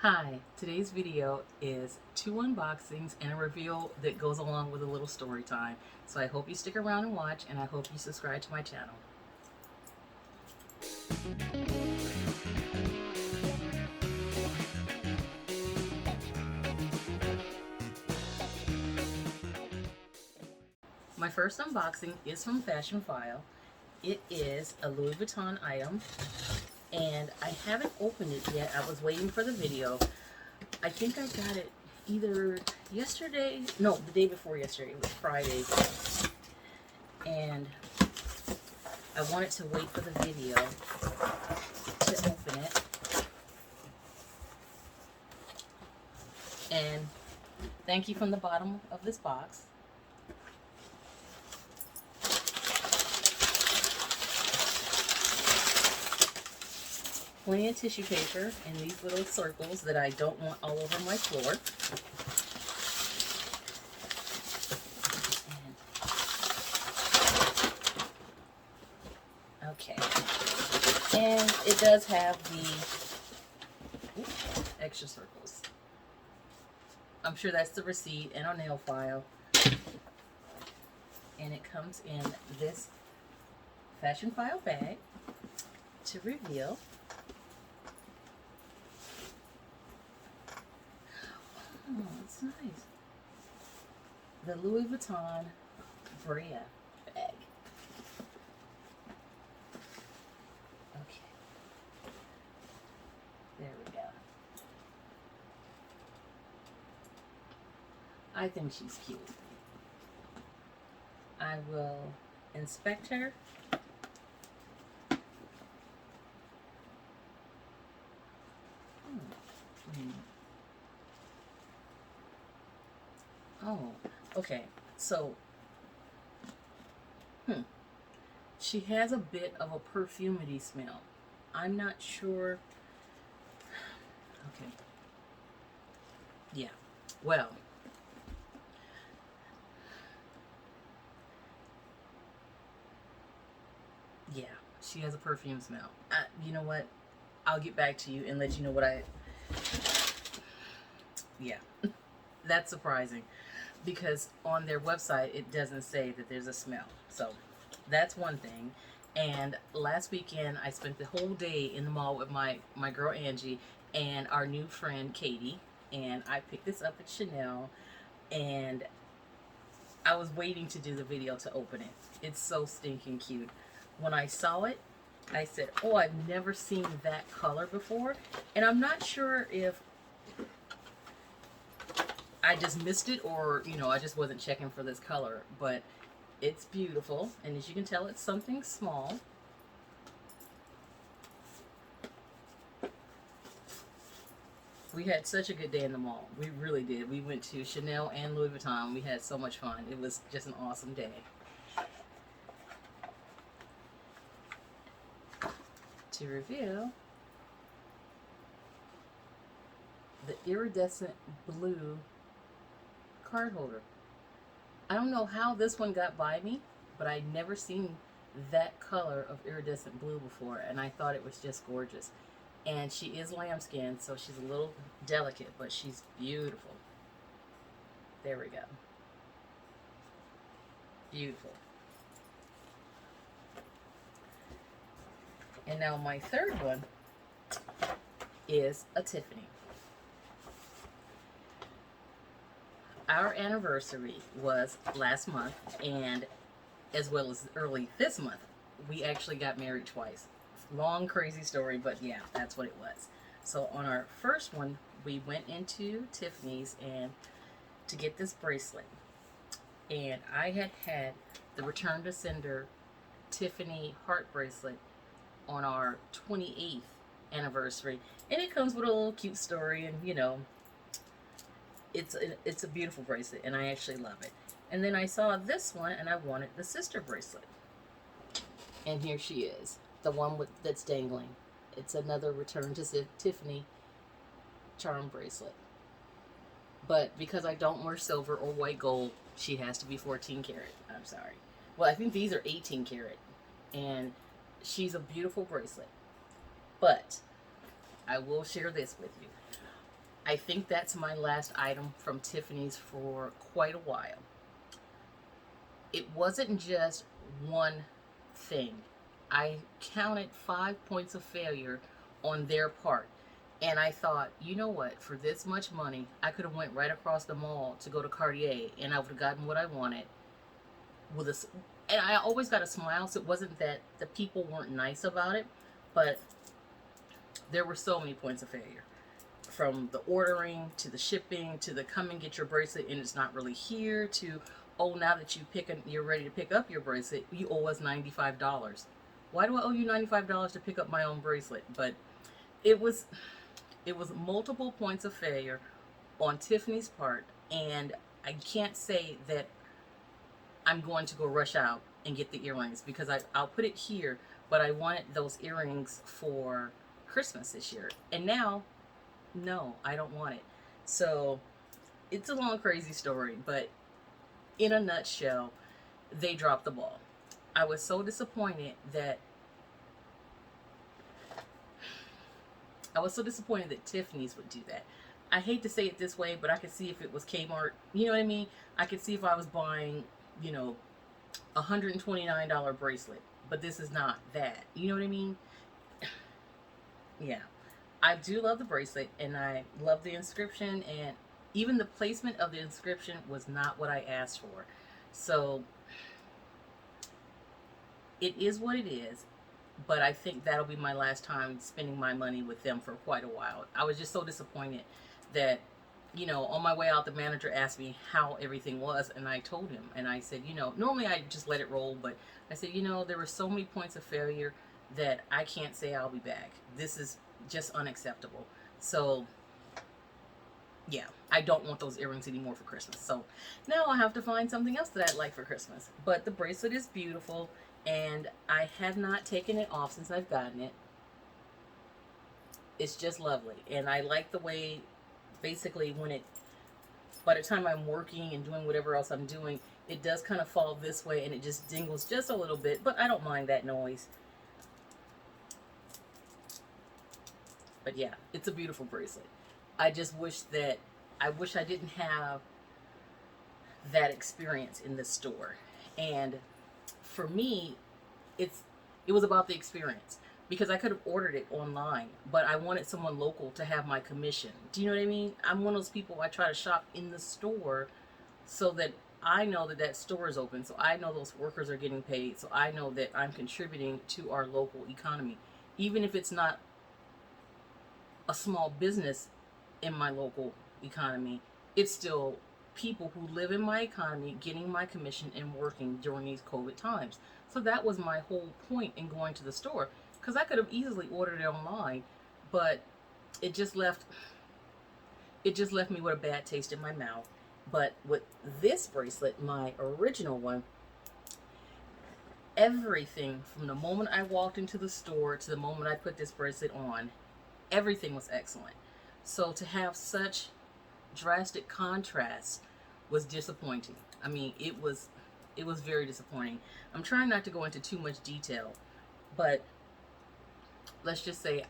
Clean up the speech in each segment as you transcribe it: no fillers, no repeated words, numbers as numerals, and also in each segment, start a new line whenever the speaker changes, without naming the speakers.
Hi, today's video is two unboxings and a reveal that goes along with a little story time. So I hope you stick around and watch, and I hope you subscribe to my channel. My first unboxing is from Fashion File. It is a Louis Vuitton item, and I haven't opened it yet. I was waiting for the video. I think I got it either yesterday, no, the day before yesterday. It was Friday, and I wanted to wait for the video to open it. And thank you from the bottom of this box. Plenty of tissue paper in these little circles that I don't want all over my floor. And, okay. And it does have the extra circles. I'm sure that's the receipt and a nail file. And it comes in this Fashion File bag to reveal. Oh, it's nice. The Louis Vuitton Brea bag. Okay. There we go. I think she's cute. I will inspect her. Oh, okay. So, she has a bit of a perfumity smell. I'm not sure. Okay. Yeah. Well, yeah, she has a perfume smell. You know what? I'll get back to you and let you know what yeah, that's surprising because on their website it doesn't say that there's a smell. So that's one thing. And last weekend I spent the whole day in the mall with my girl Angie and our new friend Katie, and I picked this up at Chanel, and I was waiting to do the video to open it. It's so stinking cute. When I saw it, I said, oh, I've never seen that color before. And I'm not sure if I just missed it or, I just wasn't checking for this color. But it's beautiful. And as you can tell, it's something small. We had such a good day in the mall. We really did. We went to Chanel and Louis Vuitton. We had so much fun. It was just an awesome day. To reveal the iridescent blue card holder. I don't know how this one got by me, but I'd never seen that color of iridescent blue before, and I thought it was just gorgeous. And she is lambskin, so she's a little delicate, but she's beautiful. There we go. Beautiful. And now my third one is a Tiffany. Our anniversary was last month, and as well as early this month. We actually got married twice. Long, crazy story, but yeah, that's what it was. So on our first one, we went into Tiffany's and to get this bracelet. And I had the Return to Sender Tiffany heart bracelet on our 28th anniversary, and it comes with a little cute story, and it's a beautiful bracelet, and I actually love it. And then I saw this one and I wanted the sister bracelet, and here she is, the one that's dangling. It's another Return to Tiffany charm bracelet, but because I don't wear silver or white gold, she has to be 14 karat. I'm sorry. Well, I think these are 18 karat, and she's a beautiful bracelet. But I will share this with you. I think that's my last item from Tiffany's for quite a while. It wasn't just one thing. I counted 5 points of failure on their part. And I thought, you know what, for this much money, I could have went right across the mall to go to Cartier and I would have gotten what I wanted with a, and I always got a smile, so it wasn't that the people weren't nice about it, but there were so many points of failure. From the ordering to the shipping to the come and get your bracelet and it's not really here to, oh, now that you're ready to pick up your bracelet, you owe us $95. Why do I owe you $95 to pick up my own bracelet? But it was it was multiple points of failure on Tiffany's part, and I can't say that I'm going to go rush out and get the earrings because I'll put it here, but I wanted those earrings for Christmas this year. And now, no, I don't want it. So it's a long, crazy story, but in a nutshell, they dropped the ball. I was so disappointed that Tiffany's would do that. I hate to say it this way, but I could see if it was Kmart. You know what I mean? I could see if I was buying, you know, $129 bracelet, but this is not that. You know what I mean? Yeah. I do love the bracelet and I love the inscription, and even the placement of the inscription was not what I asked for. So it is what it is, but I think that'll be my last time spending my money with them for quite a while. I was just so disappointed that, you know, on my way out, the manager asked me how everything was, and I told him, and I said, you know, normally I just let it roll, but I said, you know, there were so many points of failure that I can't say I'll be back. This is just unacceptable. So, yeah, I don't want those earrings anymore for Christmas. So now I'll have to find something else that I'd like for Christmas. But the bracelet is beautiful, and I have not taken it off since I've gotten it. It's just lovely, and I like the way, basically, by the time I'm working and doing whatever else I'm doing, it does kind of fall this way and it just dingles just a little bit, but I don't mind that noise. But yeah, it's a beautiful bracelet. I just wish I didn't have that experience in this store. And for me, it was about the experience, because I could have ordered it online, but I wanted someone local to have my commission. Do you know what I mean? I'm one of those people, I try to shop in the store so that I know that that store is open, so I know those workers are getting paid, so I know that I'm contributing to our local economy. Even if it's not a small business in my local economy, it's still people who live in my economy getting my commission and working during these COVID times. So that was my whole point in going to the store, because I could have easily ordered it online, but it just left me with a bad taste in my mouth. But with this bracelet, my original one, everything from the moment I walked into the store to the moment I put this bracelet on, everything was excellent. So to have such drastic contrast was disappointing. I mean, it was very disappointing. I'm trying not to go into too much detail, but let's just say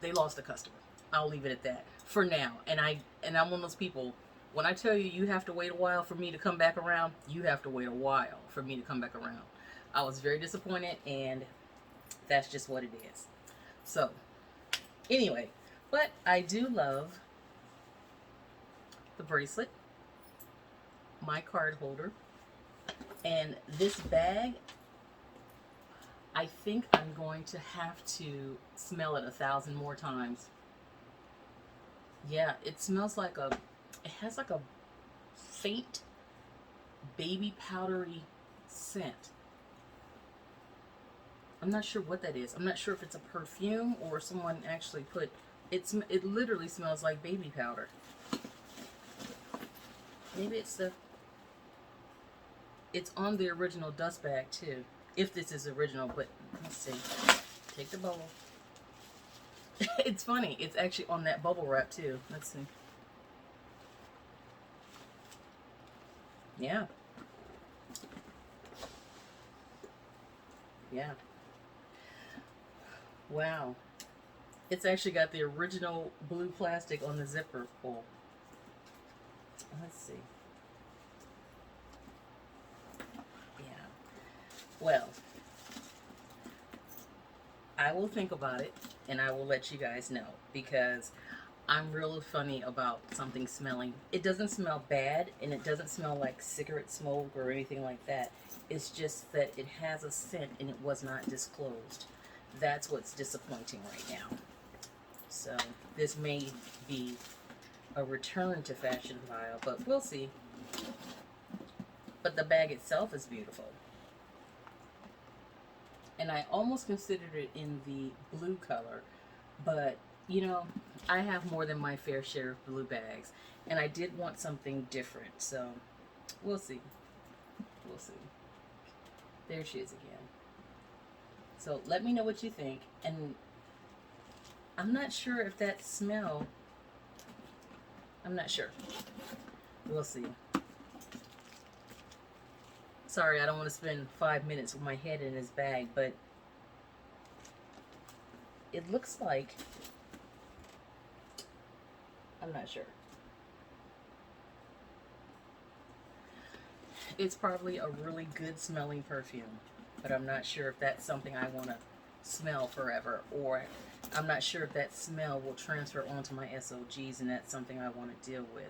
they lost a customer. I'll leave it at that for now. And I'm one of those people, when I tell you you have to wait a while for me to come back around, you have to wait a while for me to come back around. I was very disappointed, and that's just what it is. So anyway, but I do love the bracelet, my card holder, and this bag. I think I'm going to have to smell it 1,000 more times. Yeah, it smells like it has like a faint baby powdery scent. I'm not sure what that is. I'm not sure if it's a perfume or someone actually put, it literally smells like baby powder. Maybe it's on the original dust bag too. If this is original, but let's see. Take the bubble. It's funny. It's actually on that bubble wrap too. Let's see. Yeah. Yeah. Wow. It's actually got the original blue plastic on the zipper pull. Let's see. Yeah. Well, I will think about it and I will let you guys know because I'm really funny about something smelling. It doesn't smell bad and it doesn't smell like cigarette smoke or anything like that. It's just that it has a scent and it was not disclosed. That's what's disappointing right now. So this may be a return to fashion file, but we'll see. But the bag itself is beautiful. And I almost considered it in the blue color, but you know, I have more than my fair share of blue bags, and I did want something different, so we'll see. We'll see. There she is again. So let me know what you think, and I'm not sure if that smell, I'm not sure. We'll see. Sorry, I don't want to spend 5 minutes with my head in his bag, but it looks like, I'm not sure. It's probably a really good smelling perfume, but I'm not sure if that's something I want to smell forever, or I'm not sure if that smell will transfer onto my SOGs and that's something I want to deal with.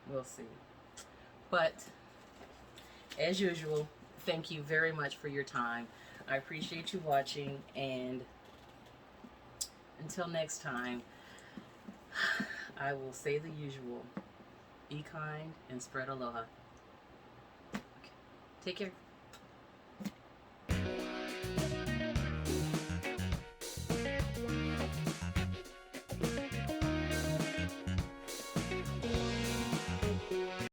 We'll see. But as usual, thank you very much for your time. I appreciate you watching, and until next time, I will say the usual. Be kind and spread aloha. Okay. Take care.